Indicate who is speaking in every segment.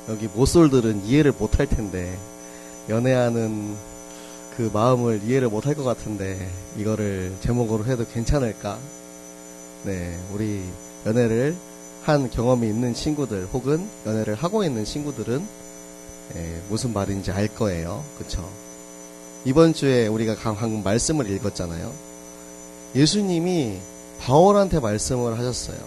Speaker 1: 여기 모쏠들은 이해를 못할 텐데, 연애하는 그 마음을 이해를 못할 것 같은데, 이거를 제목으로 해도 괜찮을까? 네, 우리 연애를 한 경험이 있는 친구들, 혹은 연애를 하고 있는 친구들은 무슨 말인지 알 거예요. 그쵸? 이번 주에 우리가 방금 말씀을 읽었잖아요. 예수님이 바울한테 말씀을 하셨어요.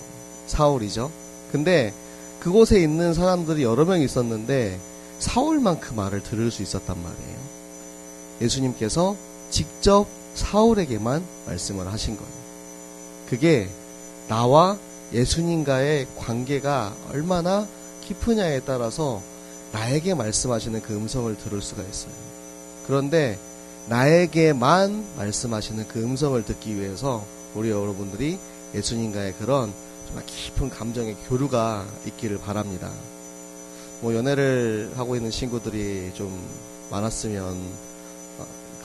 Speaker 1: 사울이죠. 근데 그곳에 있는 사람들이 여러 명 있었는데 사울만 그 말을 들을 수 있었단 말이에요. 예수님께서 직접 사울에게만 말씀을 하신 거예요. 그게 나와 예수님과의 관계가 얼마나 깊으냐에 따라서 나에게 말씀하시는 그 음성을 들을 수가 있어요. 그런데 나에게만 말씀하시는 그 음성을 듣기 위해서 우리 여러분들이 예수님과의 그런 정말 깊은 감정의 교류가 있기를 바랍니다. 뭐 연애를 하고 있는 친구들이 좀 많았으면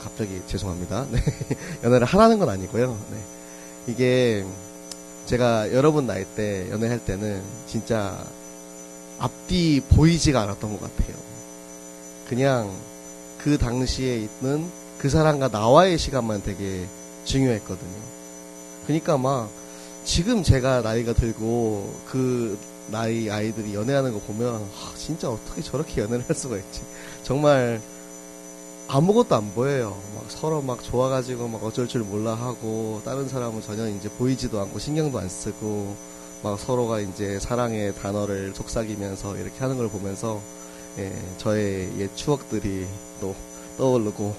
Speaker 1: 갑자기 죄송합니다. 네. 연애를 하라는 건 아니고요. 네. 이게 제가 여러분 나이 때 연애할 때는 진짜 앞뒤 보이지가 않았던 것 같아요. 그냥 그 당시에 있는 그 사람과 나와의 시간만 되게 중요했거든요. 그러니까 막 지금 제가 나이가 들고 그 나이 아이들이 연애하는 거 보면 진짜 어떻게 저렇게 연애를 할 수가 있지. 정말 아무것도 안 보여요. 막 서로 막 좋아가지고 막 어쩔 줄 몰라 하고, 다른 사람은 전혀 이제 보이지도 않고 신경도 안 쓰고, 막 서로가 이제 사랑의 단어를 속삭이면서 이렇게 하는 걸 보면서 저의 옛 추억들이 또 떠오르고,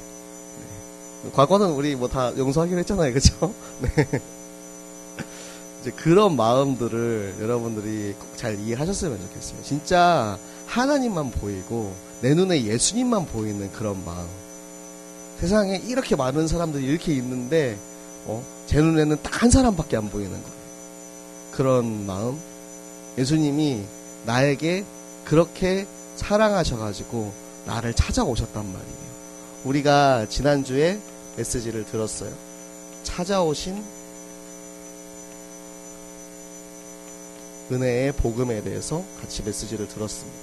Speaker 1: 과거는 우리 뭐 다 용서하기로 했잖아요, 그렇죠? 네. 이제 그런 마음들을 여러분들이 꼭 잘 이해하셨으면 좋겠어요. 진짜 하나님만 보이고 내 눈에 예수님만 보이는 그런 마음. 세상에 이렇게 많은 사람들이 이렇게 있는데 제 눈에는 딱 한 사람밖에 안 보이는 거예요. 그런 마음. 예수님이 나에게 그렇게 사랑하셔가지고 나를 찾아오셨단 말이에요. 우리가 지난주에 메시지를 들었어요. 찾아오신 은혜의 복음에 대해서 같이 메시지를 들었습니다.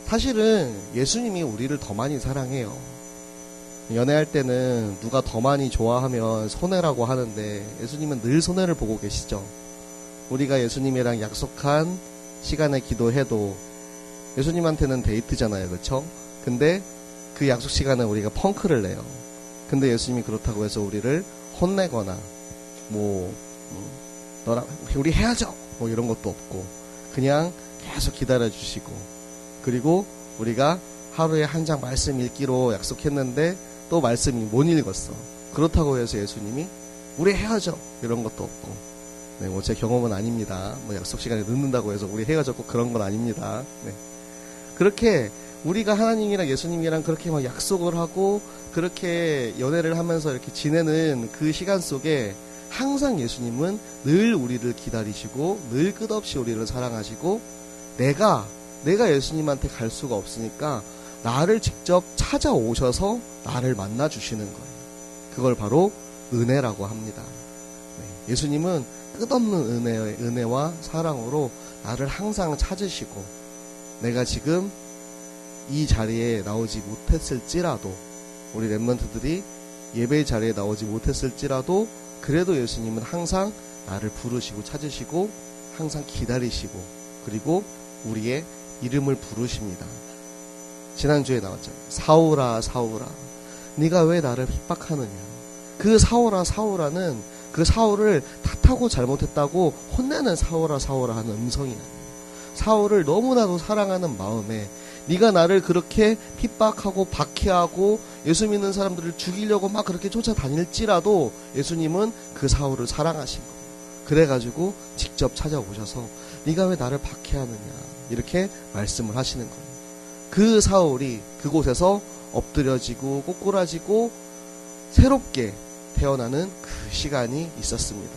Speaker 1: 사실은 예수님이 우리를 더 많이 사랑해요. 연애할 때는 누가 더 많이 좋아하면 손해라고 하는데 예수님은 늘 손해를 보고 계시죠. 우리가 예수님이랑 약속한 시간에 기도해도 예수님한테는 데이트잖아요, 그렇죠? 근데 그 약속 시간에 우리가 펑크를 내요. 근데 예수님이 그렇다고 해서 우리를 혼내거나 너랑 우리 헤어져 뭐 이런 것도 없고, 그냥 계속 기다려주시고, 그리고 우리가 하루에 한 장 말씀 읽기로 약속했는데 또 말씀이 못 읽었어. 그렇다고 해서 예수님이 우리 헤어져 이런 것도 없고, 네, 뭐 제 경험은 아닙니다. 뭐 약속 시간에 늦는다고 해서 우리 헤어졌고 그런 건 아닙니다. 네. 그렇게 우리가 하나님이랑 예수님이랑 그렇게 막 약속을 하고 그렇게 연애를 하면서 이렇게 지내는 그 시간 속에 항상 예수님은 늘 우리를 기다리시고 늘 끝없이 우리를 사랑하시고, 내가 예수님한테 갈 수가 없으니까 나를 직접 찾아오셔서 나를 만나주시는 거예요. 그걸 바로 은혜라고 합니다. 네, 예수님은 끝없는 은혜와 사랑으로 나를 항상 찾으시고, 내가 지금 이 자리에 나오지 못했을지라도, 우리 랩런트들이 예배 자리에 나오지 못했을지라도 그래도 예수님은 항상 나를 부르시고 찾으시고 항상 기다리시고, 그리고 우리의 이름을 부르십니다. 지난주에 나왔잖아요. 사울아 사울아 네가 왜 나를 핍박하느냐. 그 사울아 사울아는 그 사울을 탓하고 잘못했다고 혼내는 사울아 사울아 하는 음성이 아니에요. 사울을 너무나도 사랑하는 마음에 네가 나를 그렇게 핍박하고 박해하고 예수 믿는 사람들을 죽이려고 막 그렇게 쫓아다닐지라도 예수님은 그 사울을 사랑하신 거예요. 그래가지고 직접 찾아오셔서 네가 왜 나를 박해하느냐 이렇게 말씀을 하시는 거예요. 그 사울이 그곳에서 엎드려지고 꼬꾸라지고 새롭게 태어나는 그 시간이 있었습니다.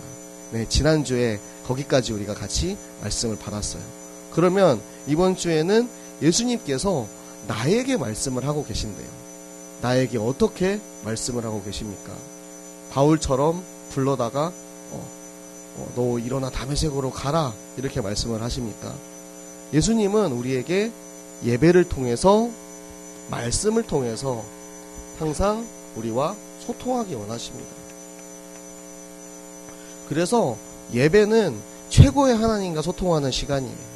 Speaker 1: 네, 지난주에 거기까지 우리가 같이 말씀을 받았어요. 그러면 이번 주에는 예수님께서 나에게 말씀을 하고 계신대요. 나에게 어떻게 말씀을 하고 계십니까? 바울처럼 불러다가 너 일어나 다메섹으로 가라 이렇게 말씀을 하십니까? 예수님은 우리에게 예배를 통해서 말씀을 통해서 항상 우리와 소통하기 원하십니다. 그래서 예배는 최고의 하나님과 소통하는 시간이에요.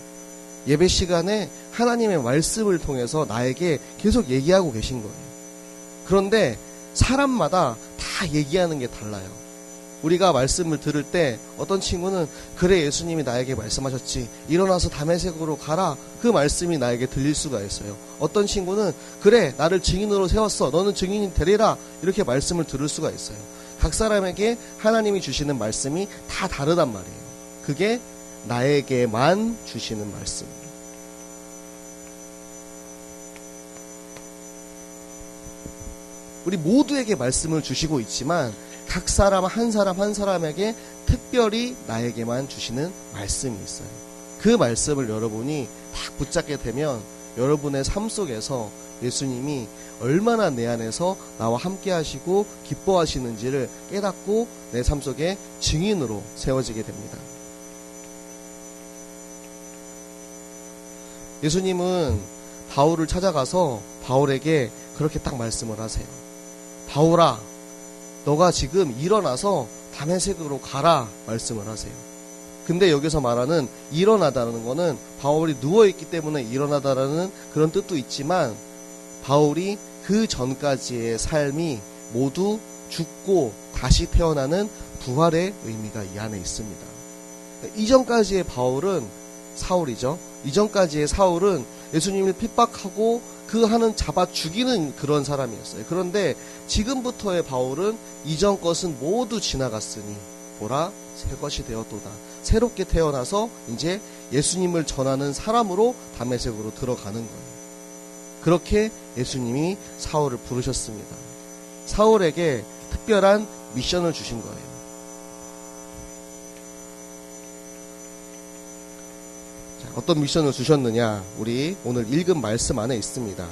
Speaker 1: 예배 시간에 하나님의 말씀을 통해서 나에게 계속 얘기하고 계신 거예요. 그런데 사람마다 다 얘기하는 게 달라요. 우리가 말씀을 들을 때 어떤 친구는 그래 예수님이 나에게 말씀하셨지 일어나서 다메섹으로 가라 그 말씀이 나에게 들릴 수가 있어요. 어떤 친구는 그래 나를 증인으로 세웠어 너는 증인이 되리라 이렇게 말씀을 들을 수가 있어요. 각 사람에게 하나님이 주시는 말씀이 다 다르단 말이에요. 그게 나에게만 주시는 말씀이에요. 우리 모두에게 말씀을 주시고 있지만 각 사람 한 사람에게 특별히 나에게만 주시는 말씀이 있어요. 그 말씀을 여러분이 딱 붙잡게 되면 여러분의 삶 속에서 예수님이 얼마나 내 안에서 나와 함께 하시고 기뻐하시는지를 깨닫고 내 삶 속에 증인으로 세워지게 됩니다. 예수님은 바울을 찾아가서 바울에게 그렇게 딱 말씀을 하세요. 바울아, 너가 지금 일어나서 다메섹으로 가라 말씀을 하세요. 근데 여기서 말하는 일어나다라는 거는 바울이 누워있기 때문에 일어나다라는 그런 뜻도 있지만 바울이 그 전까지의 삶이 모두 죽고 다시 태어나는 부활의 의미가 이 안에 있습니다. 이전까지의 바울은 사울이죠. 이전까지의 사울은 예수님을 핍박하고 그 하는 잡아 죽이는 그런 사람이었어요. 그런데 지금부터의 바울은 이전 것은 모두 지나갔으니 보라 새 것이 되었도다. 새롭게 태어나서 이제 예수님을 전하는 사람으로 다메섹으로 들어가는 거예요. 그렇게 예수님이 사울을 부르셨습니다. 사울에게 특별한 미션을 주신 거예요. 어떤 미션을 주셨느냐 우리 오늘 읽은 말씀 안에 있습니다.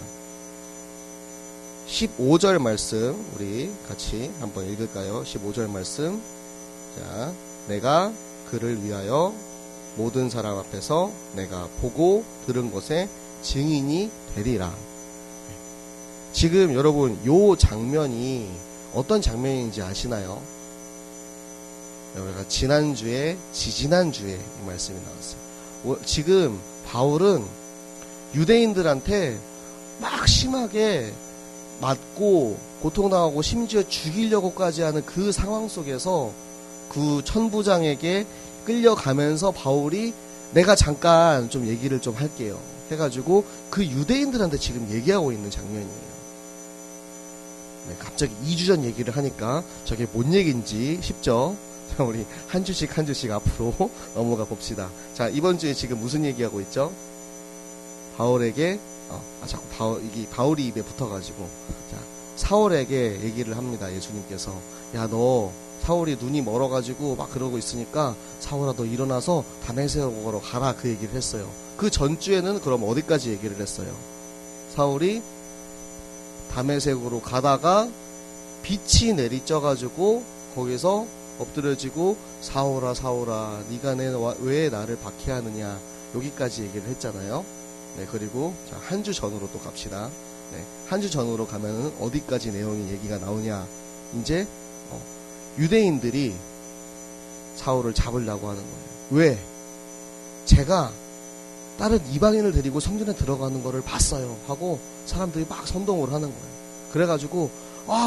Speaker 1: 15절 말씀 우리 같이 한번 읽을까요? 15절 말씀. 자, 내가 그를 위하여 모든 사람 앞에서 내가 보고 들은 것에 증인이 되리라. 지금 여러분 요 장면이 어떤 장면인지 아시나요? 우리가 지난주에 지지난주에 이 말씀이 나왔어요. 지금 바울은 유대인들한테 막 심하게 맞고 고통당하고 심지어 죽이려고까지 하는 그 상황 속에서 그 천부장에게 끌려가면서 바울이 내가 잠깐 좀 얘기를 좀 할게요 해가지고 그 유대인들한테 지금 얘기하고 있는 장면이에요. 네, 갑자기 2주 전 얘기를 하니까 저게 뭔 얘기인지 싶죠? 자, 우리 한 주씩 한 주씩 앞으로 넘어가 봅시다. 자, 이번 주에 지금 무슨 얘기하고 있죠? 바울에게 자꾸 바울이 입에 붙어가지고 자, 사울에게 얘기를 합니다. 예수님께서 야, 너 사울이 눈이 멀어가지고 막 그러고 있으니까 사울아 너 일어나서 다메섹으로 가라 그 얘기를 했어요. 그 전주에는 그럼 어디까지 얘기를 했어요? 사울이 다메섹으로 가다가 빛이 내리쪄가지고 거기서 엎드려지고 사울아 사울아 네가 왜 나를 박해하느냐 여기까지 얘기를 했잖아요. 네, 그리고 한 주 전으로 또 갑시다. 네, 한 주 전으로 가면은 어디까지 내용이 얘기가 나오냐. 이제 유대인들이 사울을 잡으려고 하는 거예요. 왜? 제가 다른 이방인을 데리고 성전에 들어가는 거를 봤어요 하고 사람들이 막 선동을 하는 거예요. 그래가지고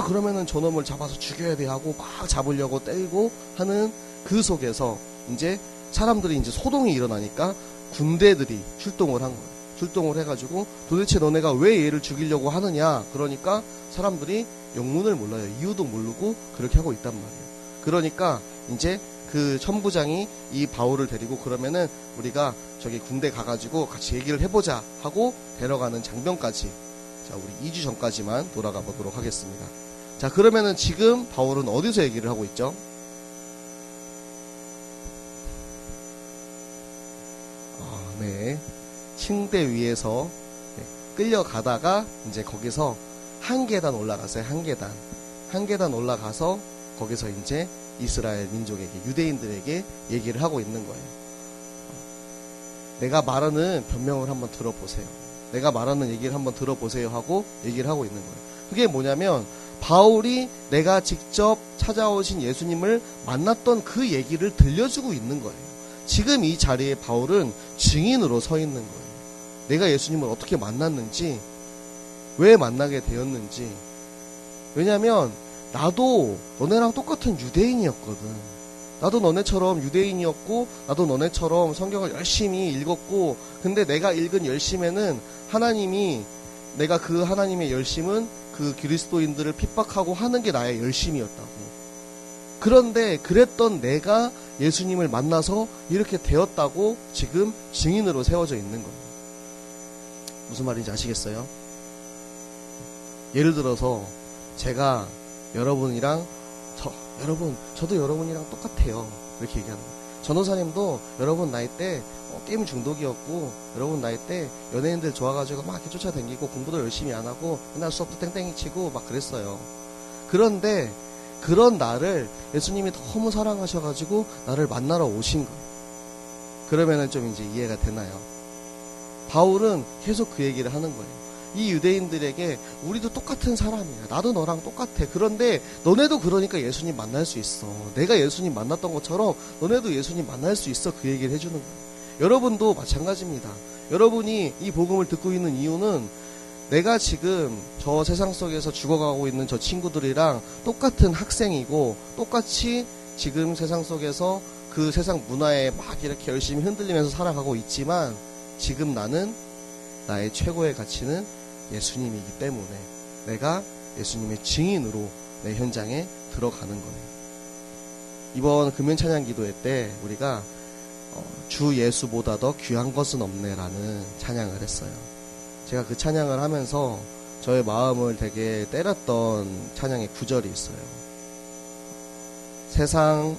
Speaker 1: 그러면은 저놈을 잡아서 죽여야 돼 하고 막 잡으려고 때리고 하는 그 속에서 이제 사람들이 이제 소동이 일어나니까 군대들이 출동을 한 거예요. 출동을 해가지고 도대체 너네가 왜 얘를 죽이려고 하느냐. 그러니까 사람들이 영문을 몰라요. 이유도 모르고 그렇게 하고 있단 말이에요. 그러니까 이제 그 천부장이 이 바울을 데리고 그러면은 우리가 저기 군대 가가지고 같이 얘기를 해보자 하고 데려가는 장면까지 자, 우리 2주 전까지만 돌아가 보도록 하겠습니다. 자, 그러면은 지금 바울은 어디서 얘기를 하고 있죠? 네. 침대 위에서 끌려가다가 이제 거기서 한 계단 올라갔어요. 한 계단 올라가서 거기서 이제 이스라엘 민족에게, 유대인들에게 얘기를 하고 있는 거예요. 내가 말하는 변명을 한번 들어보세요. 내가 말하는 얘기를 한번 들어보세요 하고 얘기를 하고 있는 거예요. 그게 뭐냐면 바울이 내가 직접 찾아오신 예수님을 만났던 그 얘기를 들려주고 있는 거예요. 지금 이 자리에 바울은 증인으로 서 있는 거예요. 내가 예수님을 어떻게 만났는지, 왜 만나게 되었는지. 왜냐면 나도 너네랑 똑같은 유대인이었거든. 나도 너네처럼 유대인이었고, 나도 너네처럼 성경을 열심히 읽었고, 근데 내가 읽은 열심에는 내가 그 하나님의 열심은 그 그리스도인들을 핍박하고 하는 게 나의 열심이었다고. 그런데 그랬던 내가 예수님을 만나서 이렇게 되었다고 지금 증인으로 세워져 있는 거예요. 무슨 말인지 아시겠어요? 예를 들어서 제가 여러분이랑 저도 여러분이랑 똑같아요. 이렇게 얘기하는 거예요. 전도사님도 여러분 나이 때 게임 중독이었고, 여러분 나이 때 연예인들 좋아가지고 막 이렇게 쫓아다니고 공부도 열심히 안 하고 맨날 수업도 땡땡이 치고 막 그랬어요. 그런데 그런 나를 예수님이 너무 사랑하셔가지고 나를 만나러 오신 거예요. 그러면은 좀 이제 이해가 되나요? 바울은 계속 그 얘기를 하는 거예요. 이 유대인들에게 우리도 똑같은 사람이야. 나도 너랑 똑같아. 그런데 너네도 그러니까 예수님 만날 수 있어. 내가 예수님 만났던 것처럼 너네도 예수님 만날 수 있어. 그 얘기를 해주는 거예요. 여러분도 마찬가지입니다. 여러분이 이 복음을 듣고 있는 이유는 내가 지금 저 세상 속에서 죽어가고 있는 저 친구들이랑 똑같은 학생이고, 똑같이 지금 세상 속에서 그 세상 문화에 막 이렇게 열심히 흔들리면서 살아가고 있지만, 지금 나는 나의 최고의 가치는 예수님이기 때문에 내가 예수님의 증인으로 내 현장에 들어가는 거예요. 이번 금연 찬양 기도회 때 우리가 주 예수보다 더 귀한 것은 없네라는 찬양을 했어요. 제가 그 찬양을 하면서 저의 마음을 되게 때렸던 찬양의 구절이 있어요. 세상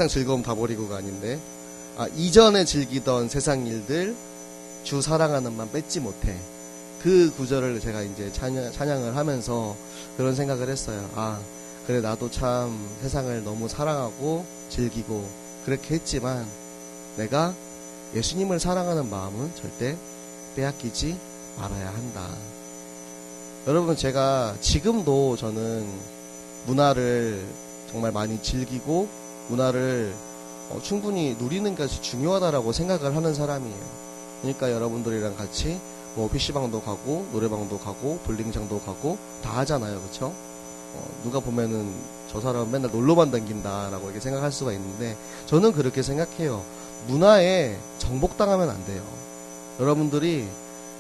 Speaker 1: 즐거움 다 버리고가 아닌데, 이전에 즐기던 세상 일들 주 사랑하는 맘 뺏지 못해. 그 구절을 제가 이제 찬양을 하면서 그런 생각을 했어요. 그래, 나도 참 세상을 너무 사랑하고 즐기고 그렇게 했지만 내가 예수님을 사랑하는 마음은 절대 빼앗기지 말아야 한다. 여러분, 제가 지금도 저는 문화를 정말 많이 즐기고 문화를 충분히 누리는 것이 중요하다라고 생각을 하는 사람이에요. 그러니까 여러분들이랑 같이 PC방도 가고 노래방도 가고 볼링장도 가고 다 하잖아요. 그쵸? 누가 보면은 저 사람은 맨날 놀러만 다닌다라고 이렇게 생각할 수가 있는데, 저는 그렇게 생각해요. 문화에 정복당하면 안 돼요. 여러분들이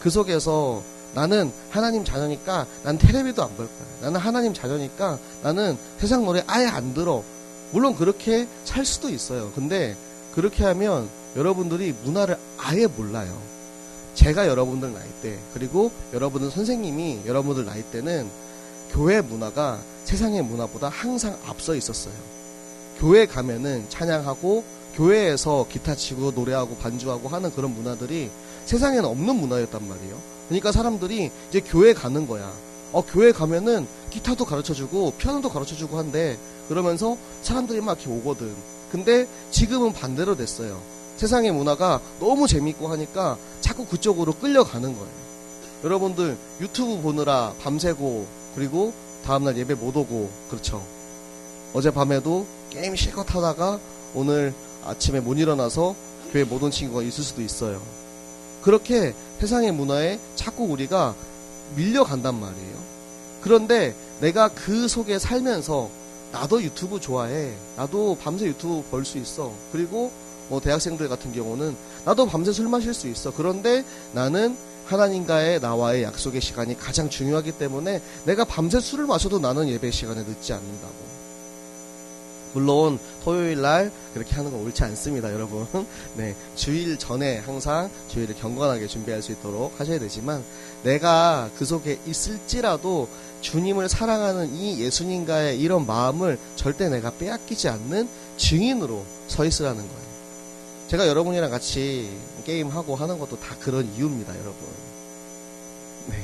Speaker 1: 그 속에서 나는 하나님 자녀니까 난 텔레비도 안 볼 거야. 나는 하나님 자녀니까 나는 세상 노래 아예 안 들어. 물론 그렇게 살 수도 있어요. 근데 그렇게 하면 여러분들이 문화를 아예 몰라요. 제가 여러분들 나이 때, 그리고 여러분들 선생님이 여러분들 나이 때는 교회 문화가 세상의 문화보다 항상 앞서 있었어요. 교회 가면은 찬양하고 교회에서 기타 치고 노래하고 반주하고 하는 그런 문화들이 세상에는 없는 문화였단 말이에요. 그러니까 사람들이 이제 교회 가는 거야. 교회 가면은 기타도 가르쳐주고 피아노도 가르쳐주고 한데, 그러면서 사람들이 막 이렇게 오거든. 근데 지금은 반대로 됐어요. 세상의 문화가 너무 재밌고 하니까 자꾸 그쪽으로 끌려가는 거예요. 여러분들 유튜브 보느라 밤새고, 그리고 다음날 예배 못 오고, 그렇죠? 어젯밤에도 게임 실컷 하다가 오늘 아침에 못 일어나서 교회 못 온 친구가 있을 수도 있어요. 그렇게 세상의 문화에 자꾸 우리가 밀려간단 말이에요. 그런데 내가 그 속에 살면서 나도 유튜브 좋아해. 나도 밤새 유튜브 볼 수 있어. 그리고 대학생들 같은 경우는 나도 밤새 술 마실 수 있어. 그런데 나는 하나님과의 나와의 약속의 시간이 가장 중요하기 때문에 내가 밤새 술을 마셔도 나는 예배 시간에 늦지 않는다고. 물론 토요일 날 그렇게 하는 건 옳지 않습니다, 여러분. 네, 주일 전에 항상 주일을 경건하게 준비할 수 있도록 하셔야 되지만, 내가 그 속에 있을지라도 주님을 사랑하는 이 예수님과의 이런 마음을 절대 내가 빼앗기지 않는 증인으로 서 있으라는 거예요. 제가 여러분이랑 같이 게임하고 하는 것도 다 그런 이유입니다, 여러분. 네,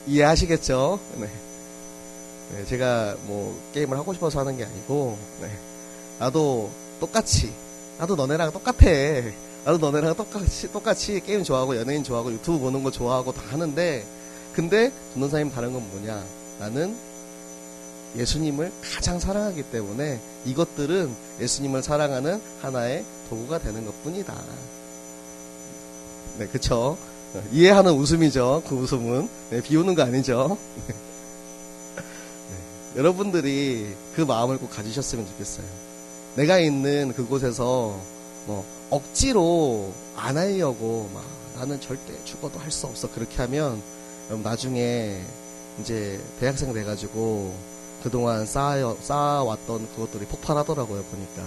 Speaker 1: 이해하시겠죠? 네. 네, 제가 뭐 게임을 하고 싶어서 하는 게 아니고, 네. 나도 똑같이, 나도 너네랑 똑같아. 나도 너네랑 똑같이 게임 좋아하고 연예인 좋아하고 유튜브 보는 거 좋아하고 다 하는데, 근데 전도사님 다른 건 뭐냐? 나는 예수님을 가장 사랑하기 때문에 이것들은 예수님을 사랑하는 하나의 도구가 되는 것 뿐이다. 네, 그쵸? 이해하는 웃음이죠. 그 웃음은. 네, 비우는 거 아니죠. 네. 여러분들이 그 마음을 꼭 가지셨으면 좋겠어요. 내가 있는 그곳에서 뭐 억지로 안 하려고 막 나는 절대 죽어도 할 수 없어 그렇게 하면 나중에 이제 대학생 돼가지고 그동안 쌓아왔던 그것들이 폭발하더라고요. 보니까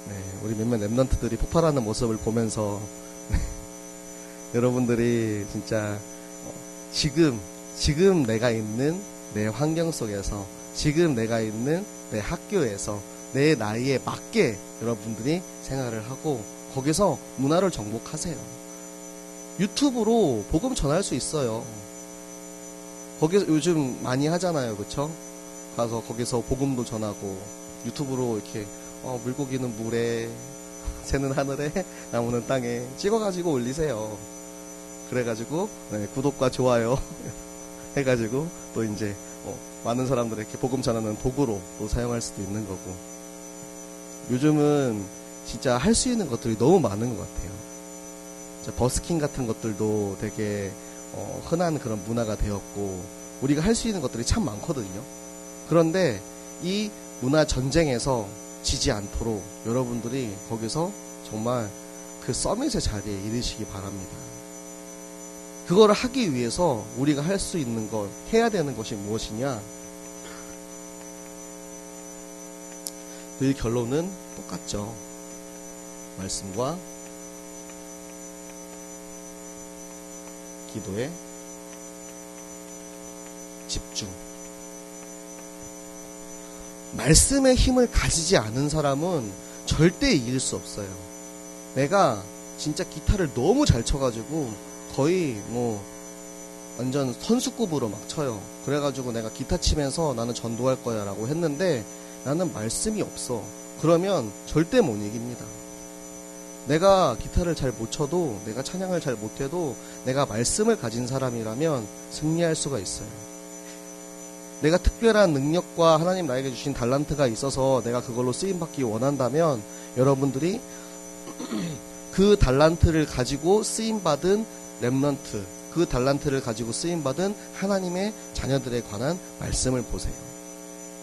Speaker 1: 네, 우리 몇몇 랩런트들이 폭발하는 모습을 보면서 여러분들이 진짜 지금 내가 있는 내 환경 속에서 지금 내가 있는 내 학교에서 내 나이에 맞게 여러분들이 생활을 하고 거기서 문화를 정복하세요. 유튜브로 복음 전할 수 있어요. 거기서 요즘 많이 하잖아요. 그쵸? 가서 거기서 복음도 전하고 유튜브로 이렇게 물고기는 물에 새는 하늘에 나무는 땅에 찍어가지고 올리세요. 그래가지고 네, 구독과 좋아요 해가지고 또 이제 많은 사람들에게 복음 전하는 도구로 또 사용할 수도 있는 거고. 요즘은 진짜 할 수 있는 것들이 너무 많은 것 같아요. 버스킹 같은 것들도 되게 흔한 그런 문화가 되었고 우리가 할 수 있는 것들이 참 많거든요. 그런데 이 문화 전쟁에서 지지 않도록 여러분들이 거기서 정말 그 서밋의 자리에 이르시기 바랍니다. 그거를 하기 위해서 우리가 할 수 있는 것, 해야 되는 것이 무엇이냐? 늘 결론은 똑같죠. 말씀과 기도에 집중. 말씀의 힘을 가지지 않은 사람은 절대 이길 수 없어요. 내가 진짜 기타를 너무 잘 쳐가지고 거의 뭐 완전 선수급으로 막 쳐요. 그래가지고 내가 기타 치면서 나는 전도할 거야 라고 했는데 나는 말씀이 없어. 그러면 절대 못 이깁니다. 내가 기타를 잘 못 쳐도 내가 찬양을 잘 못해도 내가 말씀을 가진 사람이라면 승리할 수가 있어요. 내가 특별한 능력과 하나님 나에게 주신 달란트가 있어서 내가 그걸로 쓰임받기 원한다면 여러분들이 그 달란트를 가지고 쓰임받은 렘넌트, 그 달란트를 가지고 쓰임받은 하나님의 자녀들에 관한 말씀을 보세요.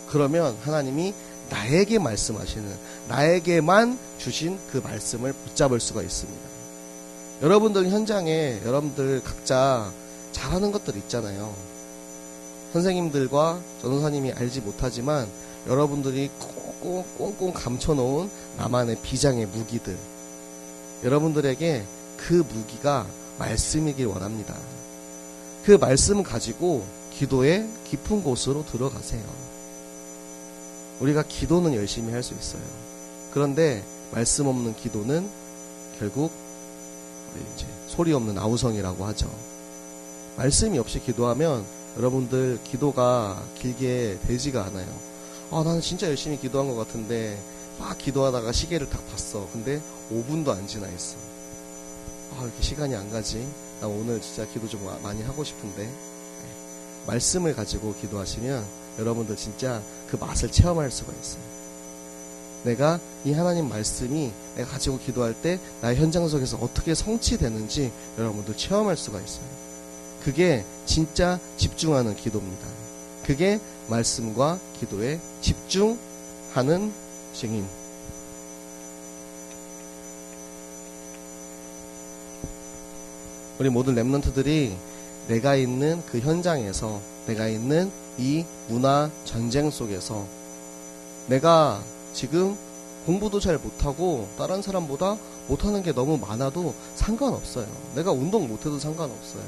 Speaker 1: 그러면 하나님이 나에게 말씀하시는, 나에게만 주신 그 말씀을 붙잡을 수가 있습니다. 여러분들 현장에 여러분들 각자 잘하는 것들 있잖아요. 선생님들과 전도사님이 알지 못하지만 여러분들이 꽁꽁 감춰놓은 나만의 비장의 무기들, 여러분들에게 그 무기가 말씀이길 원합니다. 그 말씀 가지고 기도의 깊은 곳으로 들어가세요. 우리가 기도는 열심히 할 수 있어요. 그런데 말씀 없는 기도는 결국 우리 이제 소리 없는 아우성이라고 하죠. 말씀이 없이 기도하면 여러분들 기도가 길게 되지가 않아요. 나는 진짜 열심히 기도한 것 같은데 막 기도하다가 시계를 딱 봤어. 근데 5분도 안 지나 있어. 이렇게 시간이 안 가지. 나 오늘 진짜 기도 좀 많이 하고 싶은데. 말씀을 가지고 기도하시면 여러분들 진짜 그 맛을 체험할 수가 있어요. 내가 이 하나님 말씀이 내가 가지고 기도할 때 나의 현장 속에서 어떻게 성취되는지 여러분들 체험할 수가 있어요. 그게 진짜 집중하는 기도입니다. 그게 말씀과 기도에 집중하는 증인. 우리 모든 랩런트들이 내가 있는 그 현장에서, 내가 있는 이 문화 전쟁 속에서 내가 지금 공부도 잘 못하고 다른 사람보다 못하는 게 너무 많아도 상관없어요. 내가 운동 못해도 상관없어요.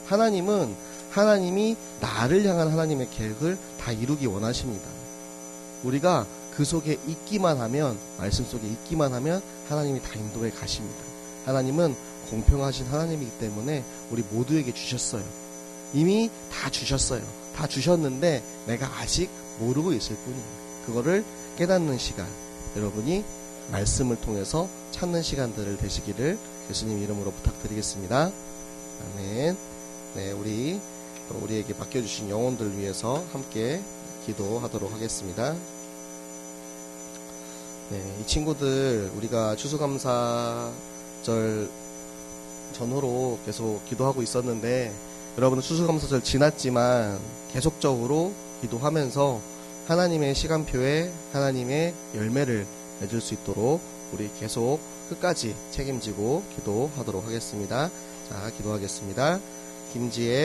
Speaker 1: 하나님은 하나님이 나를 향한 하나님의 계획을 다 이루기 원하십니다. 우리가 그 속에 있기만 하면, 말씀 속에 있기만 하면 하나님이 다 인도해 가십니다. 하나님은 공평하신 하나님이기 때문에 우리 모두에게 주셨어요. 이미 다 주셨어요. 다 주셨는데 내가 아직 모르고 있을 뿐이에요. 그거를 깨닫는 시간, 여러분이 말씀을 통해서 찾는 시간들을 되시기를 예수님 이름으로 부탁드리겠습니다. 아멘. 네, 우리에게 맡겨주신 영혼들 위해서 함께 기도하도록 하겠습니다. 네, 이 친구들 우리가 추수감사절 전후로 계속 기도하고 있었는데, 여러분은 추수감사절 지났지만 계속적으로 기도하면서 하나님의 시간표에 하나님의 열매를 맺을 수 있도록 우리 계속 끝까지 책임지고 기도하도록 하겠습니다. 자, 기도하겠습니다. 김지혜